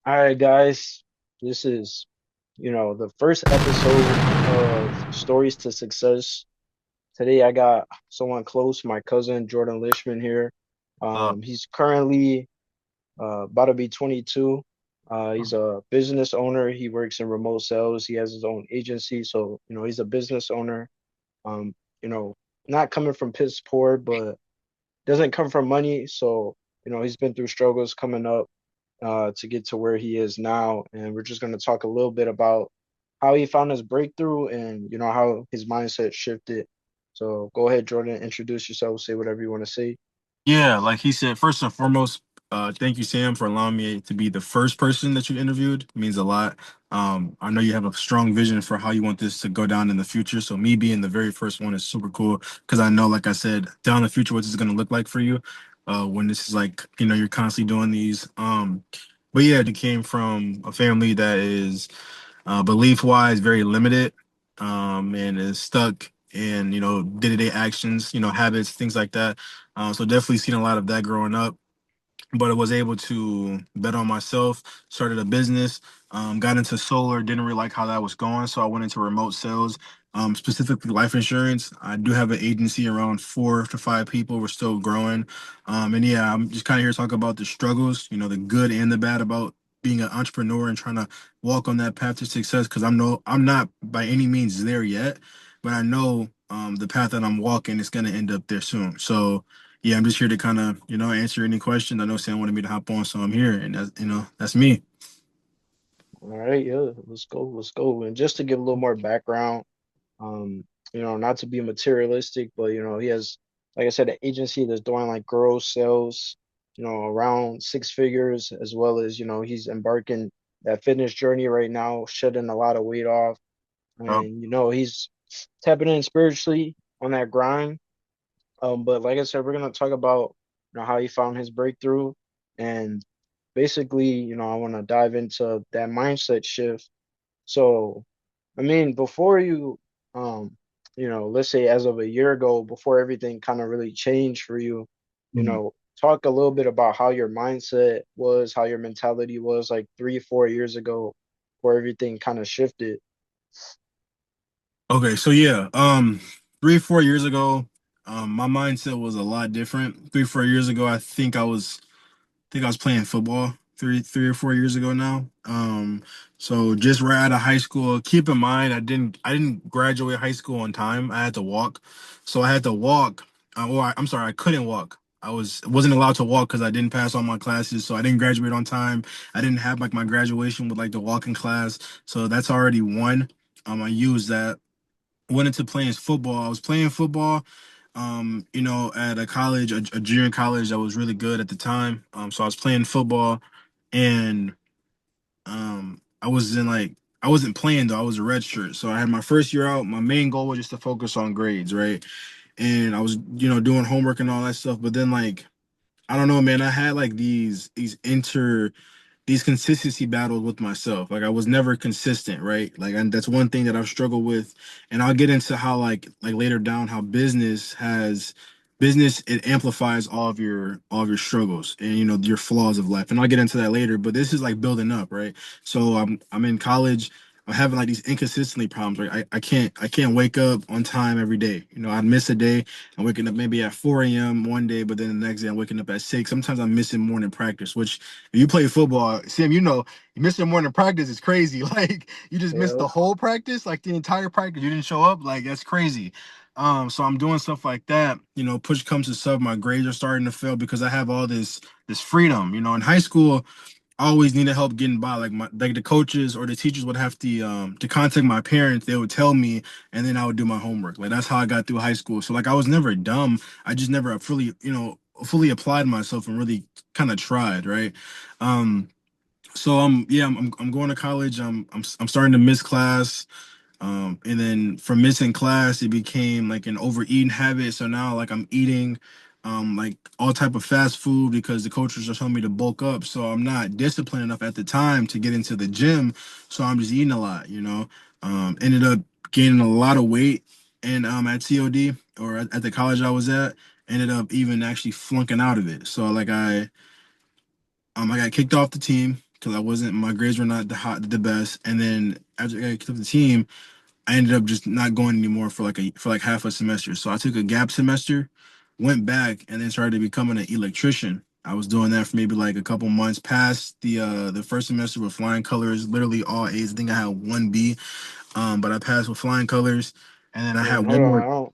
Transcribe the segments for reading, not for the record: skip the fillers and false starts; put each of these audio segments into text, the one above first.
All right, guys. This is, the first episode of Stories to Success. Today I got someone close, my cousin Jordan Lishman here. Uh, He's currently about to be 22. He's a business owner. He works in remote sales. He has his own agency, so he's a business owner. Um, you know, not coming from piss poor, but doesn't come from money. So, he's been through struggles coming up to get to where he is now. And we're just going to talk a little bit about how he found his breakthrough and, how his mindset shifted. So go ahead, Jordan, introduce yourself, say whatever you want to say. yeah, like he said, first and foremost, thank you, Sam, for allowing me to be the first person that you interviewed. It means a lot. I know you have a strong vision for how you want this to go down in the future. So me being the very first one is super cool because I know, like I said, down the future, what this is going to look like for you. When this is like, you're constantly doing these. But yeah, it came from a family that is belief wise very limited, and is stuck in day-to-day actions, habits, things like that. So definitely seen a lot of that growing up, but I was able to bet on myself, started a business, got into solar, didn't really like how that was going. So I went into remote sales, specifically life insurance. I do have an agency around 4 to 5 people. We're still growing. And yeah, I'm just kind of here to talk about the struggles, the good and the bad about being an entrepreneur and trying to walk on that path to success. Cause I'm not by any means there yet, but I know the path that I'm walking is going to end up there soon. So yeah, I'm just here to kind of, answer any questions. I know Sam wanted me to hop on, so I'm here, and that's me. All right, yeah, let's go, let's go. And just to give a little more background, um, not to be materialistic, but he has, like I said, an agency that's doing like gross sales, around six figures, as well as, he's embarking that fitness journey right now, shedding a lot of weight off. Oh, And he's tapping in spiritually on that grind. But like I said, we're gonna talk about how he found his breakthrough, and basically, I want to dive into that mindset shift. So, I mean, before you, let's say as of a year ago, before everything kind of really changed for you, mhm. talk a little bit about how your mindset was, how your mentality was like 3, 4 years ago, before everything kind of shifted. Okay, so yeah, 3, 4 years ago, my mindset was a lot different. 3, 4 years ago, I think I was playing football 3 or 4 years ago now. So just right out of high school. Keep in mind, I didn't graduate high school on time. I had to walk, so I had to walk. I'm sorry, I couldn't walk. I wasn't allowed to walk because I didn't pass all my classes, so I didn't graduate on time. I didn't have like my graduation with like the walking class, so that's already one. I used that. Went into playing football. I was playing football at a college, a junior college that was really good at the time. So I was playing football, and I wasn't playing though. I was a red shirt. So I had my first year out. My main goal was just to focus on grades, right? And I was, doing homework and all that stuff. But then like, I don't know, man. I had like these consistency battles with myself. Like I was never consistent, right? Like and that's one thing that I've struggled with. And I'll get into how like later down how business it amplifies all of your struggles and your flaws of life. And I'll get into that later, but this is like building up, right? So I'm in college. I'm having like these inconsistency problems, right? I can't wake up on time every day. I'd miss a day. I'm waking up maybe at 4 a.m. one day, but then the next day I'm waking up at 6. Sometimes I'm missing morning practice, which if you play football, Sam, you missed your morning practice is crazy. Like you just missed Yeah. the whole practice, like the entire practice. You didn't show up. Like that's crazy. So I'm doing stuff like that. Push comes to shove, my grades are starting to fail because I have all this freedom. In high school, I always needed help getting by. Like the coaches or the teachers would have to contact my parents. They would tell me, and then I would do my homework. Like that's how I got through high school. So like I was never dumb. I just never fully applied myself and really kind of tried, right? Um, so I'm going to college. I'm starting to miss class. And then from missing class, it became like an overeating habit. So now like I'm eating like all type of fast food because the coaches are telling me to bulk up. So I'm not disciplined enough at the time to get into the gym. So I'm just eating a lot. Ended up gaining a lot of weight and at COD or at the college I was at. Ended up even actually flunking out of it. So like I got kicked off the team because I wasn't my grades were not the best. And then after I took the team, I ended up just not going anymore for like half a semester. So I took a gap semester, went back, and then started becoming an electrician. I was doing that for maybe like a couple months. Passed the first semester with flying colors, literally all A's. I think I had one B, but I passed with flying colors, and then I And had hold one on, more.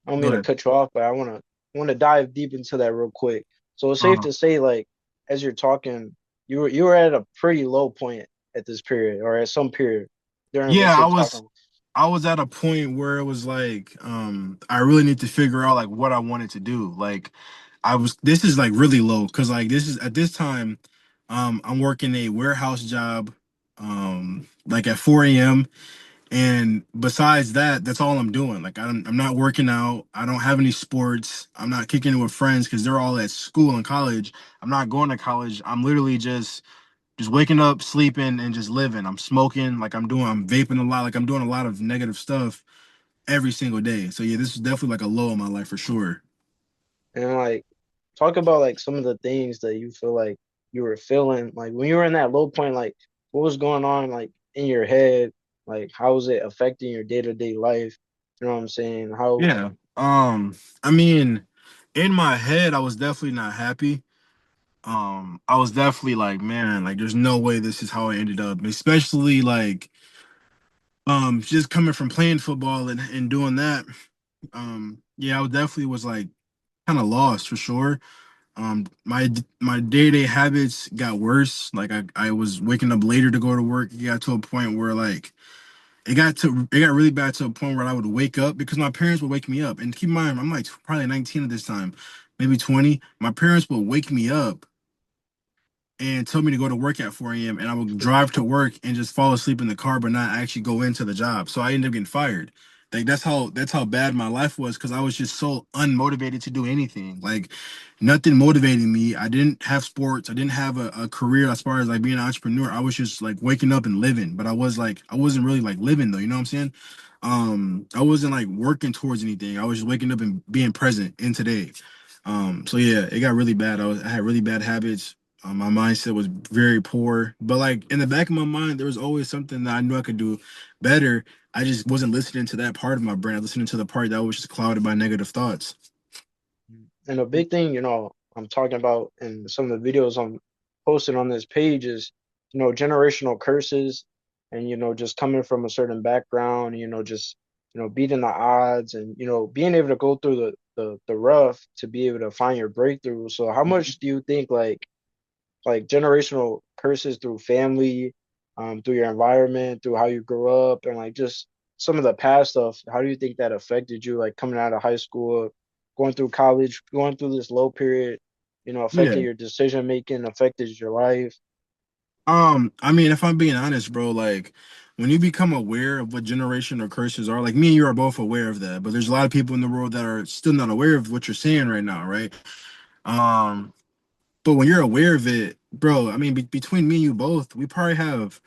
I don't Go mean to ahead. cut you off, but I wanna dive deep into that real quick. So it's safe Uh, to say, like, as you're talking, you were at a pretty low point at this period, or at some period during yeah, what you're talking. I was at a point where it was like, I really need to figure out like what I wanted to do. Like, this is like really low because like this is at this time, I'm working a warehouse job, like at 4 a.m. And besides that, that's all I'm doing. Like I'm not working out. I don't have any sports. I'm not kicking it with friends because they're all at school and college. I'm not going to college. I'm literally just waking up, sleeping, and just living. I'm smoking, I'm vaping a lot, like I'm doing a lot of negative stuff every single day. So yeah, this is definitely like a low in my life for sure. And like, talk about like some of the things that you feel like you were feeling, like when you were in that low point, like what was going on like in your head, like how was it affecting your day-to-day life? You know what I'm saying? How Yeah. I mean, in my head, I was definitely not happy. I was definitely like, man, like there's no way this is how I ended up, especially like just coming from playing football and doing that. Yeah, I definitely was like kind of lost for sure. My day-to-day habits got worse. Like I was waking up later to go to work. It got to a point where like it got really bad to a point where I would wake up because my parents would wake me up. And keep in mind, I'm like probably 19 at this time, maybe 20. My parents would wake me up and told me to go to work at 4 a.m. and I would drive to work and just fall asleep in the car, but not actually go into the job. So I ended up getting fired. Like that's how bad my life was because I was just so unmotivated to do anything. Like nothing motivated me. I didn't have sports. I didn't have a career as far as like being an entrepreneur. I was just like waking up and living. But I wasn't really like living though. You know what I'm saying? I wasn't like working towards anything. I was just waking up and being present in today. So yeah, it got really bad. I had really bad habits. My mindset was very poor, but like in the back of my mind, there was always something that I knew I could do better. I just wasn't listening to that part of my brain. I listening to the part that was just clouded by negative thoughts. and a big thing, I'm talking about in some of the videos I'm posting on this page is, generational curses and, just coming from a certain background, just, beating the odds and, being able to go through the rough to be able to find your breakthrough. So how much do you think like generational curses through family, through your environment, through how you grew up, and like just some of the past stuff. How do you think that affected you, like coming out of high school, going through college, going through this low period, affected Yeah. your decision making, affected your life? I mean, if I'm being honest, bro, like when you become aware of what generational curses are, like me and you are both aware of that, but there's a lot of people in the world that are still not aware of what you're saying right now, right? Um, But when you're aware of it, bro, I mean, between me and you both, we probably have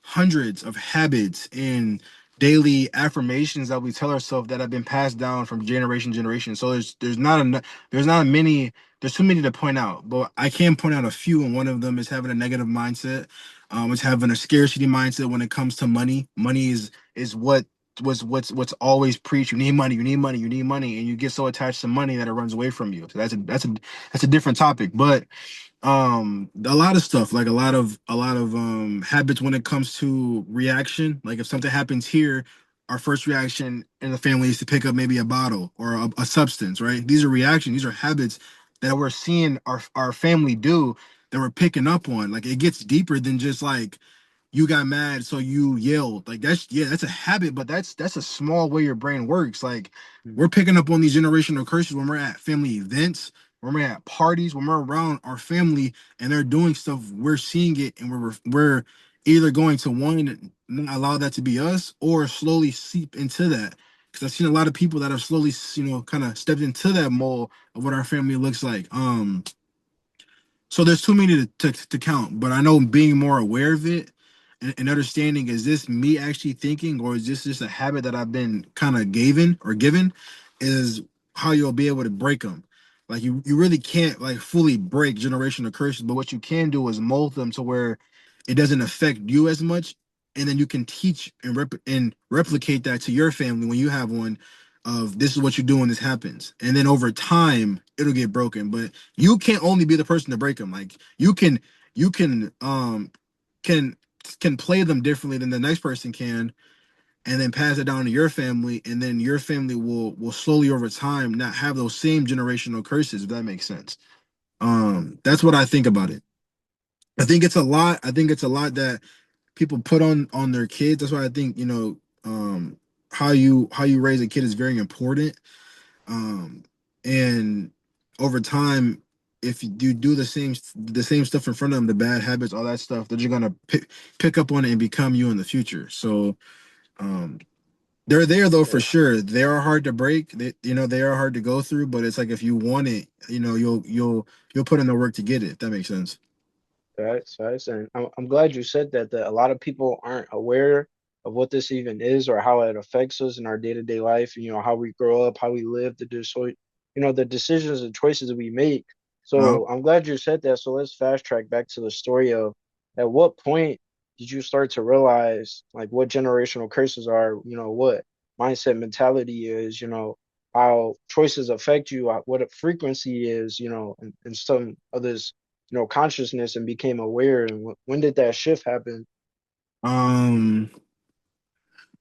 hundreds of habits and daily affirmations that we tell ourselves that have been passed down from generation to generation. So there's not enough, there's not many, there's too many to point out. But I can point out a few, and one of them is having a negative mindset. It's having a scarcity mindset when it comes to money. Money is what's always preached. You need money, you need money, you need money, and you get so attached to money that it runs away from you. So that's a different topic. But a lot of stuff, like a lot of habits when it comes to reaction. Like if something happens here, our first reaction in the family is to pick up maybe a bottle or a substance, right? These are reactions, these are habits that we're seeing our family do, that we're picking up on. Like it gets deeper than just like you got mad so you yelled. Like that's, yeah, that's a habit, but that's a small way your brain works. Like we're Mhm. picking up on these generational curses when we're at family events, when we're at parties, when we're around our family and they're doing stuff, we're seeing it, and we're either going to one, not allow that to be us, or slowly seep into that. Because I've seen a lot of people that have slowly, kind of stepped into that mold of what our family looks like. So there's too many to count, but I know being more aware of it and understanding, is this me actually thinking, or is this just a habit that I've been kind of given, is how you'll be able to break them. Like you really can't like fully break generational curses, but what you can do is mold them to where it doesn't affect you as much, and then you can teach and replicate that to your family when you have one. Of this is what you do when this happens, and then over time it'll get broken. But you can't only be the person to break them. Like you can can play them differently than the next person can, and then pass it down to your family, and then your family will slowly over time not have those same generational curses, if that makes sense. That's what I think about it. I think it's a lot. I think it's a lot that people put on their kids. That's why I think, how you raise a kid is very important. Um, and over time, if you do the same stuff in front of them, the bad habits, all that stuff, they're just gonna pick up on it and become you in the future. So um, they're there though for Yeah, sure. They are hard to break. They are hard to go through. But it's like if you want it, you'll put in the work to get it. If that makes sense. facts, facts. And I'm glad you said that, that a lot of people aren't aware of what this even is or how it affects us in our day-to-day life, how we grow up, how we live, the decisions and choices that we make. Uh, So I'm glad you said that. So let's fast track back to the story of at what point did you start to realize like what generational curses are, what mindset mentality is, how choices affect you, what a frequency is, and some of this consciousness and became aware? And when did that shift happen? um.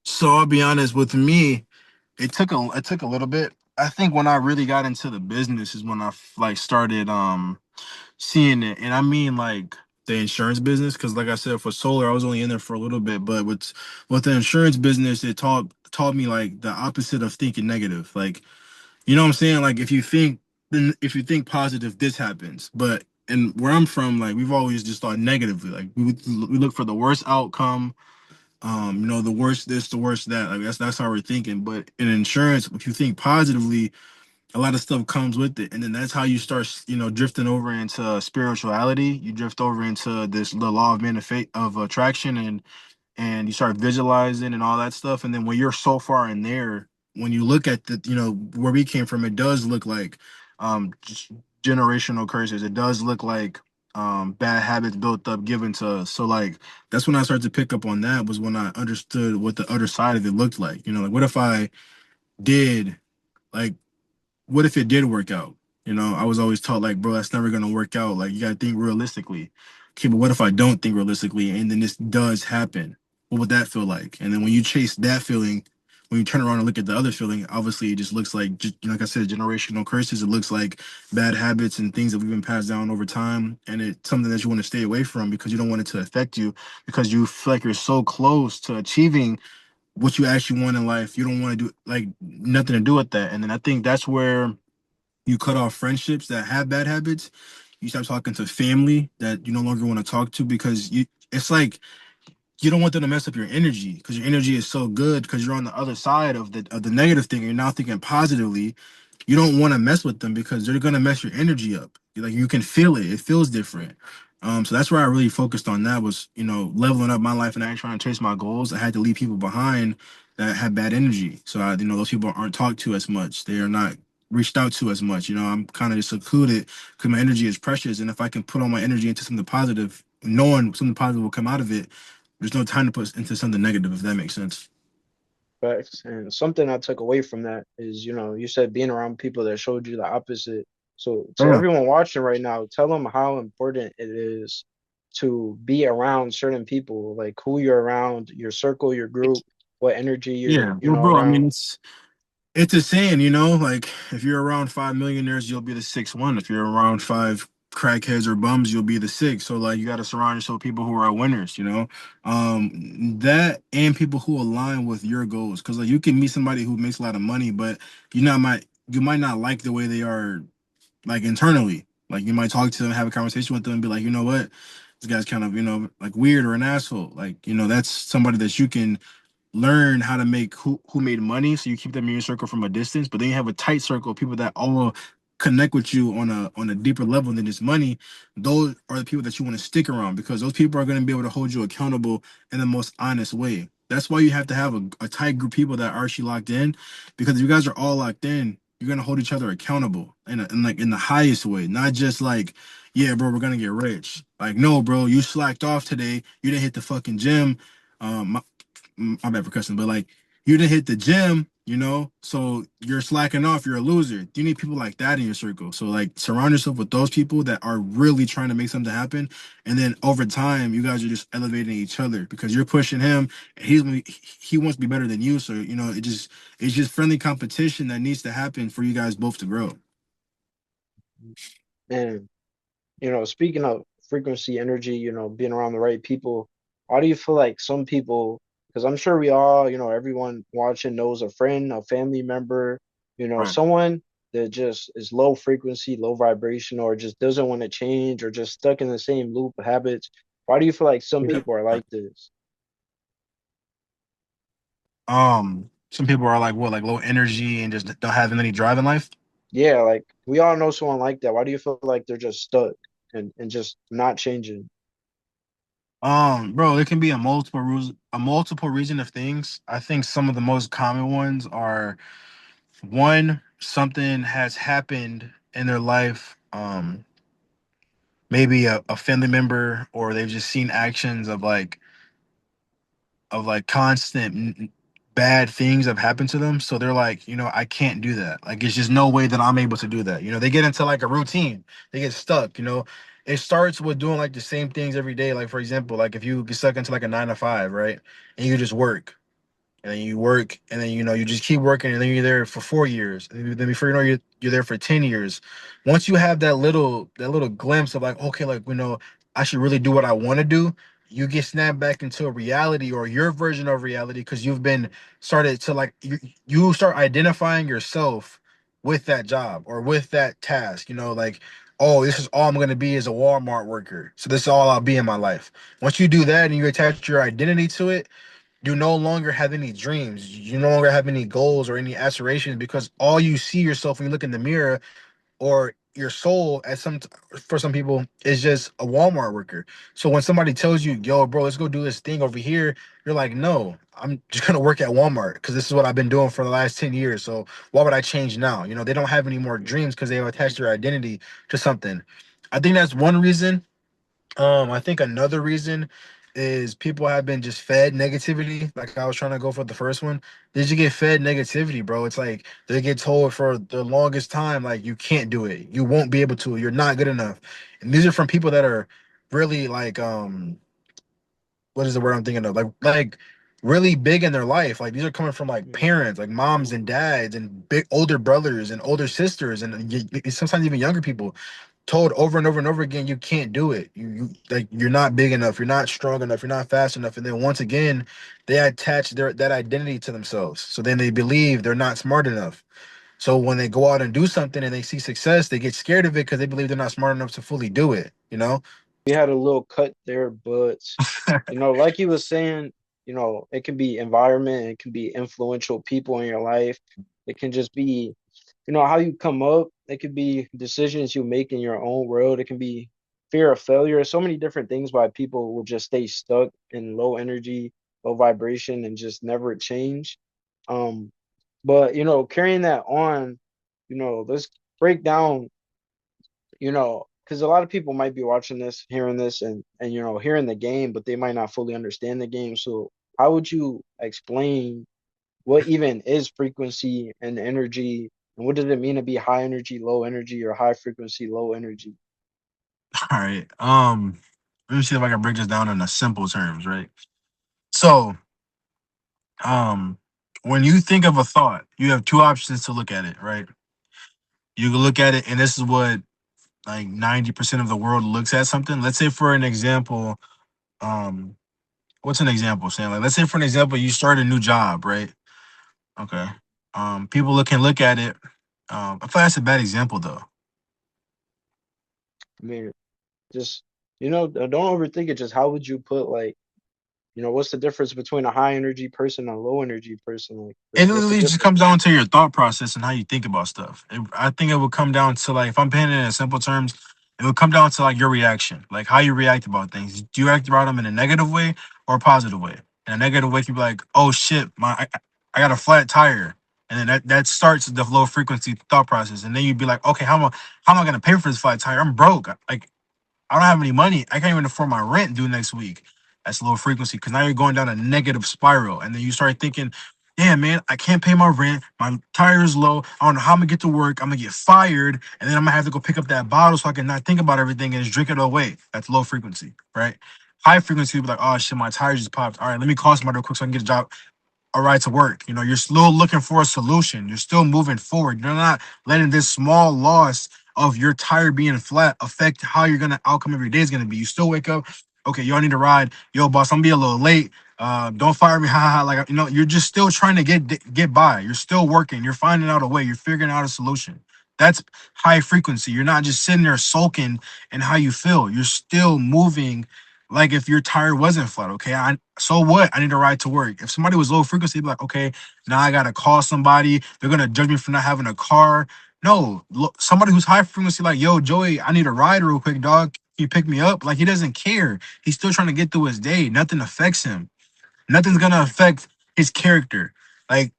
So I'll be honest with me. It took a little bit. I think when I really got into the business is when I like started seeing it, and I mean like the insurance business, because like I said, for solar I was only in there for a little bit, but with the insurance business, it taught me like the opposite of thinking negative. Like, you know what I'm saying? Like if you think positive, this happens. But and where I'm from, like we've always just thought negatively. Like we look for the worst outcome. The worst this, the worst that. Like that's how we're thinking. But in insurance, if you think positively, a lot of stuff comes with it, and then that's how you start, drifting over into spirituality. You drift over into the law of of attraction, and you start visualizing and all that stuff. And then when you're so far in there, when you look at where we came from, it does look like just generational curses. It does look like bad habits built up given to us. So like that's when I started to pick up on that, was when I understood what the other side of it looked like. Like what if I did, like, what if it did work out? I was always taught like, bro, that's never gonna work out. Like, you gotta think realistically. Okay, but what if I don't think realistically and then this does happen? What would that feel like? And then when you chase that feeling, when you turn around and look at the other feeling, obviously it just looks like, just like I said, generational curses. It looks like bad habits and things that we've been passed down over time, and it's something that you want to stay away from because you don't want it to affect you, because you feel like you're so close to achieving what you actually want in life. You don't want to do like nothing to do with that. And then I think that's where you cut off friendships that have bad habits. You start talking to family that you no longer want to talk to, because it's like you don't want them to mess up your energy, because your energy is so good because you're on the other side of the negative thing. You're now thinking positively. You don't want to mess with them because they're gonna mess your energy up. Like, you can feel it. It feels different. So that's where I really focused on, that was, leveling up my life and actually trying to chase my goals. I had to leave people behind that had bad energy. So those people aren't talked to as much. They are not reached out to as much. I'm kind of just secluded because my energy is precious. And if I can put all my energy into something positive, knowing something positive will come out of it, there's no time to put into something negative, if that makes sense. Facts. And something I took away from that is, you said being around people that showed you the opposite. So to Yeah. everyone watching right now, tell them how important it is to be around certain people, like who you're around, your circle, your group, what energy you're, Yeah. Well, bro, I mean, around. it's a saying, like if you're around five millionaires, you'll be the sixth one. If you're around five crackheads or bums, you'll be the sixth. So like you got to surround yourself with people who are winners. That and people who align with your goals. Because like you can meet somebody who makes a lot of money, but you might not like the way they are, like, internally. Like, you might talk to them, have a conversation with them, and be like, you know what, this guy's kind of, like, weird or an asshole. Like, that's somebody that you can learn how to make, who made money, so you keep them in your circle from a distance. But then you have a tight circle of people that all connect with you on a deeper level than just money. Those are the people that you want to stick around, because those people are going to be able to hold you accountable in the most honest way. That's why you have to have a tight group of people that are actually locked in, because if you guys are all locked in, you're gonna hold each other accountable in like in the highest way, not just like yeah, bro, we're gonna get rich. Like, no, bro, you slacked off today. You didn't hit the fucking gym. My, my bad for cussing, but like, you didn't hit the gym, you know, so you're slacking off. You're a loser. You need people like that in your circle. So like, surround yourself with those people that are really trying to make something happen. And then over time, you guys are just elevating each other because you're pushing him. And he wants to be better than you. So you know, it's just friendly competition that needs to happen for you guys both to grow. And speaking of frequency, energy, being around the right people, why do you feel like some people, because I'm sure we all, everyone watching knows a friend, a family member, Right. someone that just is low frequency, low vibration, or just doesn't want to change or just stuck in the same loop of habits. Why do you feel like some people are like this? Some people are like what, like low energy and just don't have any drive in life. Yeah, like we all know someone like that. Why do you feel like they're just stuck and just not changing? Bro, it can be a multiple reason of things. I think some of the most common ones are one, something has happened in their life, maybe a family member, or they've just seen actions of like constant bad things have happened to them. So they're like, you know, I can't do that. Like, it's just no way that I'm able to do that. You know, they get into like a routine, they get stuck, you know. It starts with doing like the same things every day. Like, for example, like if you get stuck into like a 9 to 5, right? And you just work and then you work, and then you know you just keep working, and then you're there for 4 years, and then before you know you're there for 10 years. Once you have that little glimpse of like, okay, like, you know, I should really do what I want to do, you get snapped back into a reality or your version of reality because you've been started to like you start identifying yourself with that job or with that task. You know, like, oh, this is all I'm gonna be as a Walmart worker. So this is all I'll be in my life. Once you do that and you attach your identity to it, you no longer have any dreams. You no longer have any goals or any aspirations because all you see yourself when you look in the mirror, or your soul, as some for some people, is just a Walmart worker. So when somebody tells you, "Yo, bro, let's go do this thing over here," you're like, "No, I'm just gonna work at Walmart because this is what I've been doing for the last 10 years. So why would I change now?" You know, they don't have any more dreams because they have attached their identity to something. I think that's one reason. I think another reason is people have been just fed negativity. Like I was trying to go for the first one. They just get fed negativity, bro. It's like they get told for the longest time, like, you can't do it. You won't be able to. You're not good enough. And these are from people that are really like what is the word I'm thinking of? Like really big in their life. Like these are coming from like parents, like moms and dads and big older brothers and older sisters and sometimes even younger people, told over and over and over again, you can't do it. You like you're not big enough, you're not strong enough, you're not fast enough. And then once again, they attach their that identity to themselves. So then they believe they're not smart enough. So when they go out and do something and they see success, they get scared of it because they believe they're not smart enough to fully do it, you know? We had a little cut there, but like you was saying, it can be environment, it can be influential people in your life. It can just be, how you come up. It could be decisions you make in your own world. It can be fear of failure. So many different things why people will just stay stuck in low energy, low vibration, and just never change. But carrying that on, let's break down, because a lot of people might be watching this, hearing this, and hearing the game, but they might not fully understand the game. So how would you explain what even is frequency and energy, and what does it mean to be high energy, low energy, or high frequency, low energy? All right. Let me see if I can break this down in a simple terms, right? So, um, when you think of a thought, you have two options to look at it, right? You can look at it, and this is what like 90% of the world looks at something. Let's say for an example, um, what's an example, Sam? Like, let's say for an example, you start a new job, right? Okay. People can look at it. I feel like that's a bad example though. I mean, just don't overthink it. Just how would you put, like, what's the difference between a high energy person and a low energy person? Like, It what's the literally just difference? comes down to your thought process and how you think about stuff. I think it would come down to like, if I'm putting it in simple terms, it would come down to like your reaction, like how you react about things. Do you react about them in a negative way or a positive way? In a negative way, you'd be like, "Oh shit, I got a flat tire," and then that starts the low frequency thought process. And then you'd be like, "Okay, how am I gonna pay for this flat tire? I'm broke. Like." I don't have any money. I can't even afford my rent due next week. That's low frequency because now you're going down a negative spiral. And then you start thinking, yeah, man, I can't pay my rent. My tire is low. I don't know how I'm gonna get to work. I'm gonna get fired. And then I'm gonna have to go pick up that bottle so I can not think about everything and just drink it away. That's low frequency, right? High frequency will be like, oh shit, my tires just popped. All right, let me call somebody real quick so I can get a job a right to work. You know, you're still looking for a solution. You're still moving forward. You're not letting this small loss of your tire being flat affect how you're gonna outcome every day is gonna be. You still wake up, okay, y'all need a ride. Yo, boss, I'm gonna be a little late. Don't fire me, ha ha ha. Like you're just still trying to get by. You're still working. You're finding out a way. You're figuring out a solution. That's high frequency. You're not just sitting there sulking and how you feel. You're still moving like if your tire wasn't flat, okay, so what? I need a ride to work. If somebody was low frequency, they'd be like, okay, now I gotta call somebody. They're gonna judge me for not having a car. No, look, somebody who's high frequency, like, yo, Joey, I need a ride real quick, dog. Can you pick me up? Like he doesn't care. He's still trying to get through his day. Nothing affects him. Nothing's gonna affect his character. Like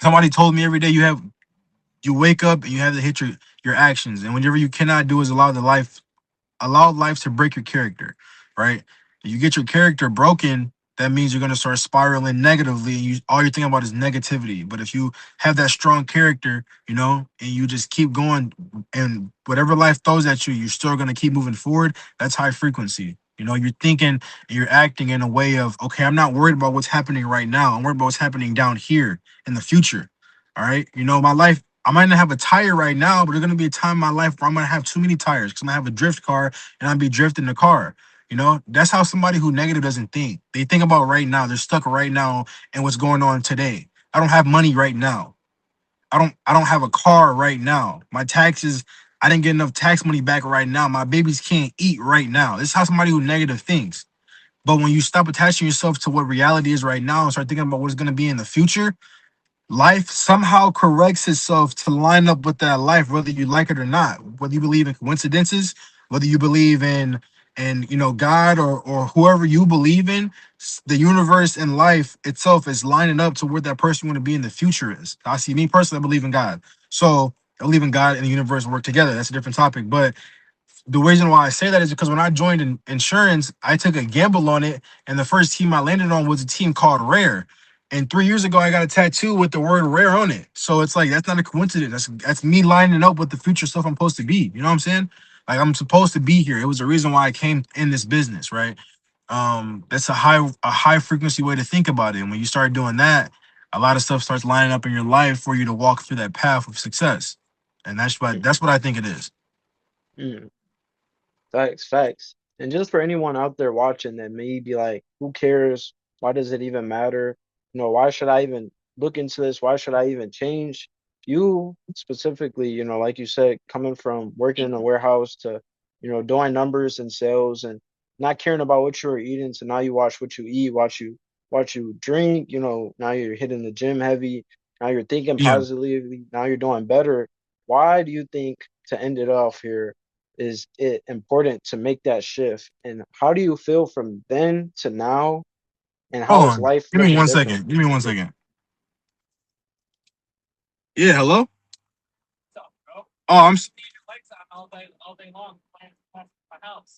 somebody told me every day you wake up and you have to hit your actions. And whenever you cannot do is allow life to break your character, right? If you get your character broken, that means you're gonna start spiraling negatively, and you all you're thinking about is negativity. But if you have that strong character, you know, and you just keep going, and whatever life throws at you, you're still gonna keep moving forward. That's high frequency. You know, you're thinking and you're acting in a way of, okay, I'm not worried about what's happening right now. I'm worried about what's happening down here in the future. All right. You know, my life, I might not have a tire right now, but there's gonna be a time in my life where I'm gonna have too many tires because I'm gonna have a drift car and I'll be drifting the car. You know, that's how somebody who negative doesn't think. They think about right now. They're stuck right now and what's going on today. I don't have money right now. I don't have a car right now. My taxes, I didn't get enough tax money back right now. My babies can't eat right now. This is how somebody who negative thinks. But when you stop attaching yourself to what reality is right now and start thinking about what is going to be in the future, life somehow corrects itself to line up with that life, whether you like it or not. Whether you believe in coincidences, whether you believe in God or whoever you believe in, the universe and life itself is lining up to where that person you want to be in the future is. I see me personally, I believe in God. So I believe in God and the universe work together. That's a different topic. But the reason why I say that is because when I joined in insurance, I took a gamble on it, and the first team I landed on was a team called Rare. And 3 years ago, I got a tattoo with the word Rare on it. So it's like that's not a coincidence. That's me lining up with the future stuff I'm supposed to be. You know what I'm saying? Like I'm supposed to be here. It was the reason why I came in this business, right? That's a high frequency way to think about it. And when you start doing that, a lot of stuff starts lining up in your life for you to walk through that path of success. And that's what I think it is. Mm, facts, facts. And just for anyone out there watching that may be like, who cares? Why does it even matter? Why should I even look into this? Why should I even change? You specifically, like you said, coming from working in a warehouse to, doing numbers and sales and not caring about what you were eating. So now you watch what you eat, watch you drink, now you're hitting the gym heavy. Now you're thinking Yeah. positively. Now you're doing better. Why do you think, to end it off here, is it important to make that shift? And how do you feel from then to now? And Hold how is on. life Give me looking one different? second. Give me one second. Yeah, hello? Oh,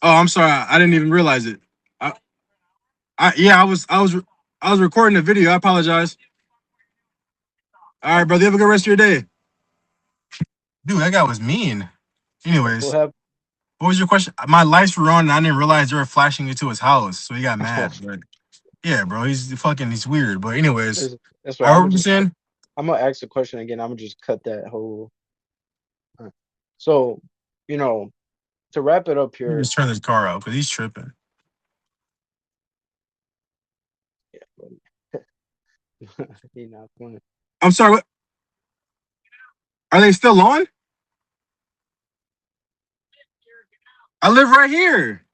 I'm sorry. I didn't even realize it. Yeah, I was recording the video. I apologize. All right, brother. You have a good rest of your day. Dude, that guy was mean. What Anyways, happened? what was your question? My lights were on and I didn't realize they were flashing into his house. So he got Oh, mad. But yeah, bro, he's weird. But anyways, that's I why what were you saying? I'm gonna ask the question again. I'm gonna just cut that whole. uh, So, you know, to wrap it up Let me here. just turn this car out because he's tripping. Yeah, buddy. He not funny. I'm sorry, what are they still on? I live right here.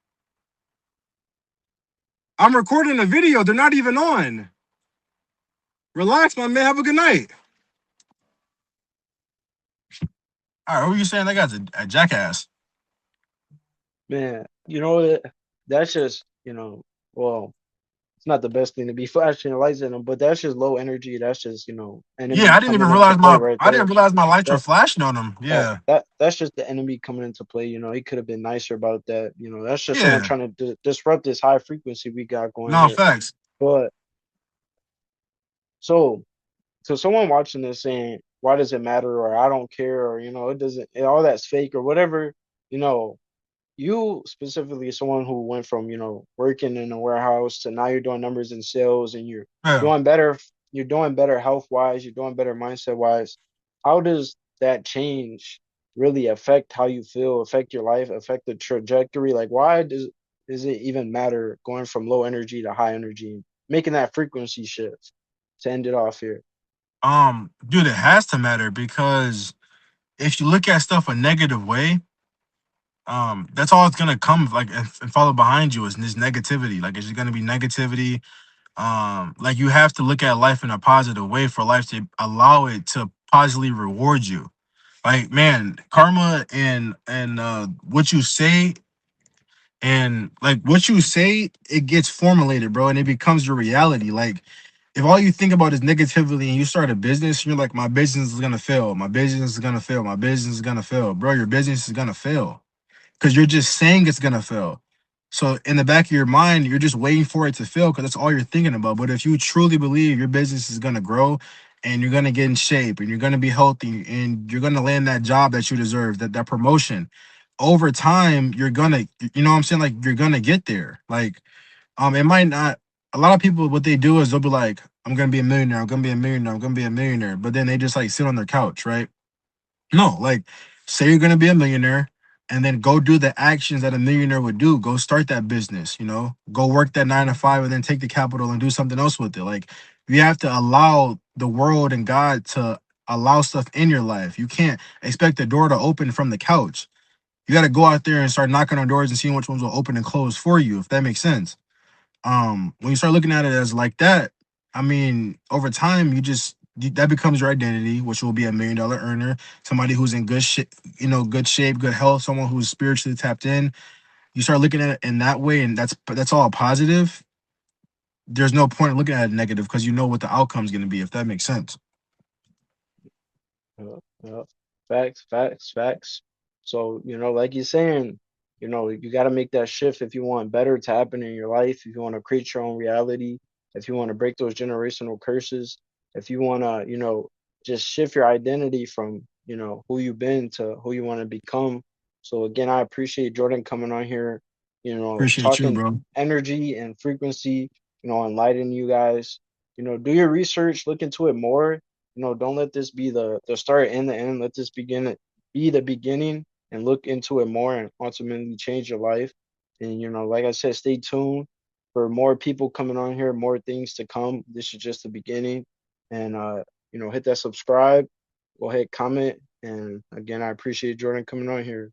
I'm recording a video. They're not even on. Relax, my man. Have a good night. All right, what were you saying? That guy's a jackass. Man, you know that that's just, well. it's not the best thing to be flashing lights in them, but that's just low energy. That's just, Yeah, enemy coming into play right I didn't there. realize my lights were That flashing on him. Yeah. that's just the enemy coming into play. He could have been nicer about that. That's just someone Yeah. trying to disrupt this high frequency we got going No here. facts. But so so someone watching this saying, why does it matter? Or I don't care, or it doesn't, all that's fake or whatever, you know, you specifically someone who went from working in a warehouse to now you're doing numbers in sales, and Yeah. doing better you're doing better health wise, you're doing better mindset wise. How does that change really affect how you feel, affect your life, affect the trajectory? Like, why does it even matter going from low energy to high energy, making that frequency shift, to end it off here? Dude, it has to matter because if you look at stuff a negative way, that's all it's gonna come like and follow behind you is this negativity. Like it's just gonna be negativity. Like you have to look at life in a positive way for life to allow it to positively reward you. Like man, karma and what you say and like what you say, it gets formulated, bro, and it becomes your reality. Like if all you think about is negatively and you start a business, you're like, my business is gonna fail, my business is gonna fail, my business is gonna fail, bro. Your business is gonna fail because you're just saying it's gonna fail. So in the back of your mind, you're just waiting for it to fail because that's all you're thinking about. But if you truly believe your business is gonna grow and you're gonna get in shape and you're gonna be healthy and you're gonna land that job that you deserve, that promotion, over time, you're gonna, you know what I'm saying? Like you're gonna get there. Like, it might not a lot of people what they do is they'll be like, I'm gonna be a millionaire, I'm gonna be a millionaire, I'm gonna be a millionaire. But then they just like sit on their couch, right? No, like say you're gonna be a millionaire and then go do the actions that a millionaire would do. Go start that business, go work that 9 to 5 and then take the capital and do something else with it. Like you have to allow the world and God to allow stuff in your life. You can't expect the door to open from the couch. You got to go out there and start knocking on doors and seeing which ones will open and close for you, if that makes sense. When you start looking at it as like that, I mean, over time, that becomes your identity, which will be $1 million earner, somebody who's in good shape, good shape, good health, someone who's spiritually tapped in. You start looking at it in that way, and that's all positive. There's no point in looking at it negative because you know what the outcome's going to be, if that makes sense. Yeah, yeah. Facts, facts, facts. So, like you're saying, you got to make that shift if you want better to happen in your life, if you want to create your own reality, if you want to break those generational curses, if you want to, just shift your identity from, who you've been to who you want to become. So, again, I appreciate Jordan coming on here, Appreciate you, talking bro. energy and frequency, enlightening you guys. Do your research, look into it more. Don't let this be the start and the end. Let this be the beginning, and look into it more and ultimately change your life. And like I said, stay tuned for more people coming on here, more things to come. This is just the beginning. And hit that subscribe, go ahead, comment. And again, I appreciate Jordan coming on here.